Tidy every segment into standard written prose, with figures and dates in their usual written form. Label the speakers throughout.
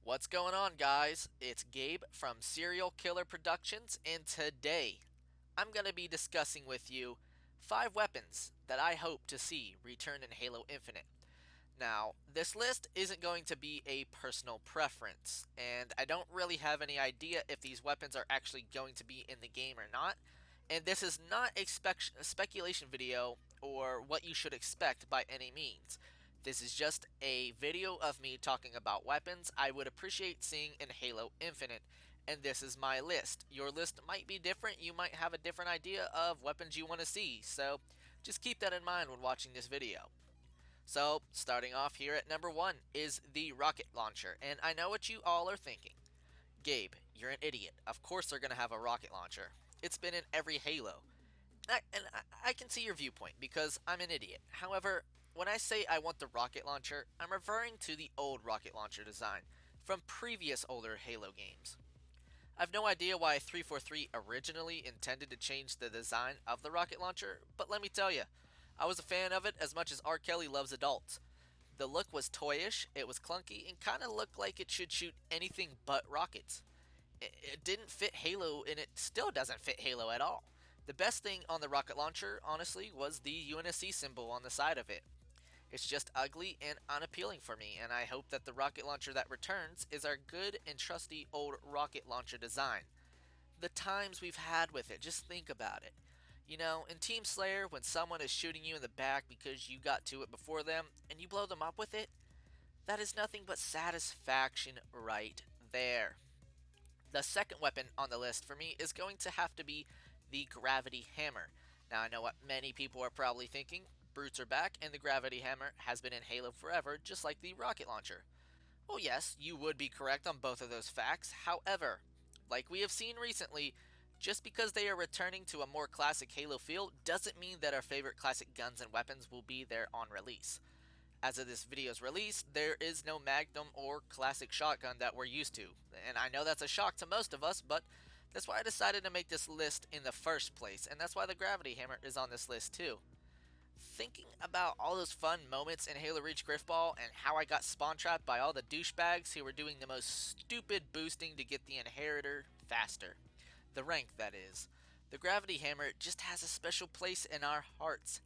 Speaker 1: What's going on, guys? It's Gabe from Serial Killer Productions, and today I'm going to be discussing with you 5 weapons that I hope to see return in Halo Infinite. Now, this list isn't going to be a personal preference, and I don't really have any idea if these weapons are actually going to be in the game or not. And this is not a speculation video or what you should expect by any means. This is just a video of me talking about weapons I would appreciate seeing in Halo Infinite, and this is my list. Your list might be different, you might have a different idea of weapons you want to see, so just keep that in mind when watching this video. So, starting off here at number 1 is the rocket launcher, and I know what you all are thinking. Gabe, you're an idiot. Of course they're going to have a rocket launcher. It's been in every Halo. I can see your viewpoint because I'm an idiot. However, when I say I want the rocket launcher, I'm referring to the old rocket launcher design from previous older Halo games. I've no idea why 343 originally intended to change the design of the rocket launcher, but let me tell you, I was a fan of it as much as R. Kelly loves adults. The look was toyish, it was clunky, and kinda looked like it should shoot anything but rockets. It didn't fit Halo, and it still doesn't fit Halo at all. The best thing on the rocket launcher, honestly, was the UNSC symbol on the side of it. It's just ugly and unappealing for me, and I hope that the rocket launcher that returns is our good and trusty old rocket launcher design. The times we've had with it, just think about it. You know, in Team Slayer, when someone is shooting you in the back because you got to it before them and you blow them up with it, that is nothing but satisfaction right there. The second weapon on the list for me is going to have to be the Gravity Hammer. Now, I know what many people are probably thinking. Brutes are back, and the Gravity Hammer has been in Halo forever, just like the rocket launcher. Well, yes, you would be correct on both of those facts. However, like we have seen recently, just because they are returning to a more classic Halo feel doesn't mean that our favorite classic guns and weapons will be there on release. As of this video's release, there is no Magnum or classic shotgun that we're used to. And I know that's a shock to most of us, but that's why I decided to make this list in the first place, and that's why the Gravity Hammer is on this list too. Thinking about all those fun moments in Halo Reach Griffball and how I got spawn trapped by all the douchebags who were doing the most stupid boosting to get the Inheritor faster. The rank, that is. The Gravity Hammer just has a special place in our hearts.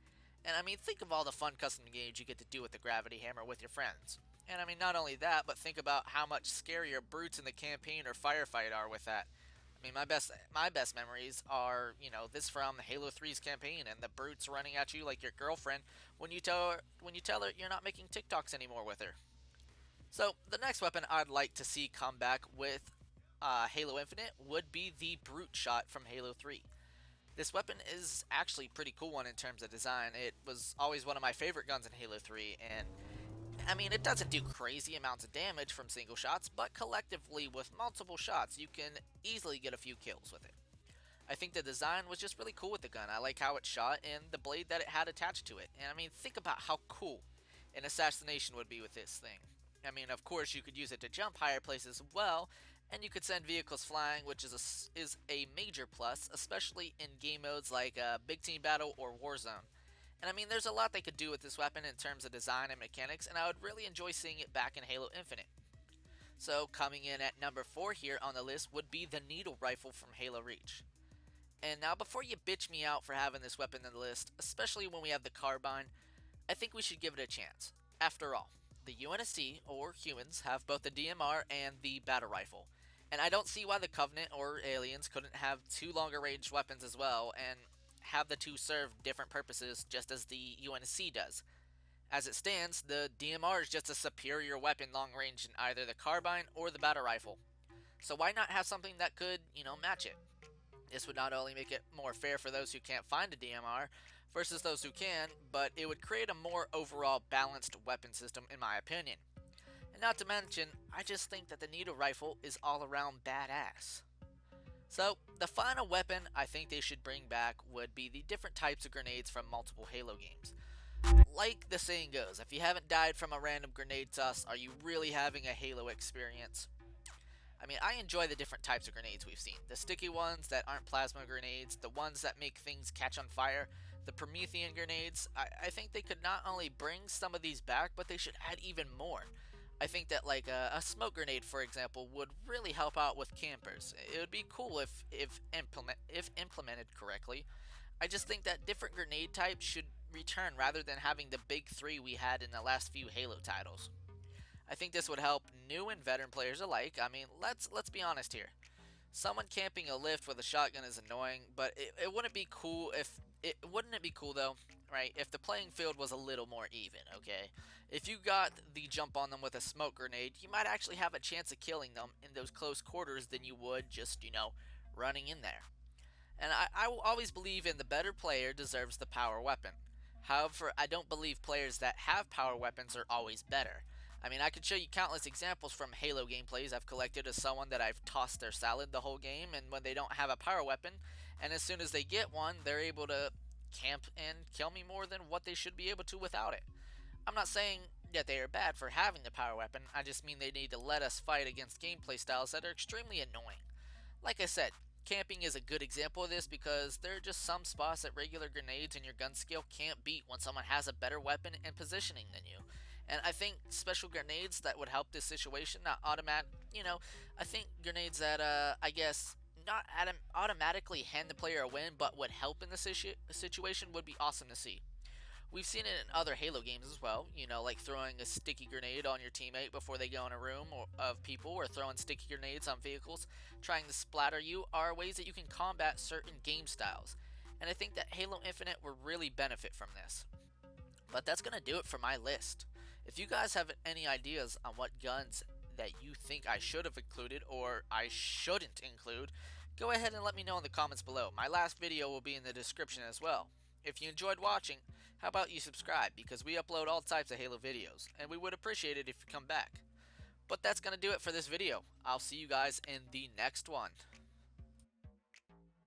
Speaker 1: And I mean, think of all the fun custom games you get to do with the Gravity Hammer with your friends. And I mean, not only that, but think about how much scarier brutes in the campaign or firefight are with that. I mean, my best memories are, this from Halo 3's campaign and the brutes running at you like your girlfriend when you tell her you're not making TikToks anymore with her. So the next weapon I'd like to see come back with Halo Infinite would be the Brute Shot from Halo 3. This weapon is actually a pretty cool one in terms of design. It was always one of my favorite guns in Halo 3, and I mean, it doesn't do crazy amounts of damage from single shots, but collectively with multiple shots, you can easily get a few kills with it. I think the design was just really cool with the gun. I like how it shot and the blade that it had attached to it. And I mean, think about how cool an assassination would be with this thing. I mean, of course, you could use it to jump higher places as well, and you could send vehicles flying, which is a major plus, especially in game modes like Big Team Battle or Warzone. And I mean, there's a lot they could do with this weapon in terms of design and mechanics, and I would really enjoy seeing it back in Halo Infinite. So, coming in at number 4 here on the list would be the Needle Rifle from Halo Reach. And now, before you bitch me out for having this weapon in the list, especially when we have the Carbine, I think we should give it a chance. After all, the UNSC, or humans, have both the DMR and the Battle Rifle. And I don't see why the Covenant or aliens couldn't have 2 longer range weapons as well, and have the 2 serve different purposes just as the UNSC does. As it stands, the DMR is just a superior weapon long range in either the Carbine or the Battle Rifle. So why not have something that could, match it? This would not only make it more fair for those who can't find a DMR versus those who can, but it would create a more overall balanced weapon system in my opinion. And not to mention, I just think that the Needle Rifle is all around badass. So, the final weapon I think they should bring back would be the different types of grenades from multiple Halo games. Like the saying goes, if you haven't died from a random grenade toss, are you really having a Halo experience? I mean, I enjoy the different types of grenades we've seen. The sticky ones that aren't plasma grenades, the ones that make things catch on fire, the Promethean grenades. I think they could not only bring some of these back, but they should add even more. I think that like a smoke grenade, for example, would really help out with campers. It would be cool if implemented correctly. I just think that different grenade types should return rather than having the big three we had in the last few Halo titles. I think this would help new and veteran players alike. I mean, let's be honest here. Someone camping a lift with a shotgun is annoying, but it wouldn't be cool if wouldn't it be cool though, right? If the playing field was a little more even, okay? If you got the jump on them with a smoke grenade, you might actually have a chance of killing them in those close quarters than you would just, running in there. And I will always believe in the better player deserves the power weapon. However, I don't believe players that have power weapons are always better. I mean, I could show you countless examples from Halo gameplays I've collected as someone that I've tossed their salad the whole game, and when they don't have a power weapon, and as soon as they get one, they're able to camp and kill me more than what they should be able to without it. I'm not saying that they are bad for having the power weapon, I just mean they need to let us fight against gameplay styles that are extremely annoying. Like I said, camping is a good example of this because there are just some spots that regular grenades and your gun skill can't beat when someone has a better weapon and positioning than you. And I think special grenades that would help this situation, not I think grenades that, I guess, not automatically hand the player a win, but would help in the situation would be awesome to see. We've seen it in other Halo games as well, like throwing a sticky grenade on your teammate before they go in a room of people, or throwing sticky grenades on vehicles trying to splatter you, are ways that you can combat certain game styles. And I think that Halo Infinite would really benefit from this. But that's going to do it for my list. If you guys have any ideas on what guns that you think I should have included or I shouldn't include, go ahead and let me know in the comments below. My last video will be in the description as well. If you enjoyed watching, how about you subscribe, because we upload all types of Halo videos, and we would appreciate it if you come back. But that's going to do it for this video. I'll see you guys in the next one.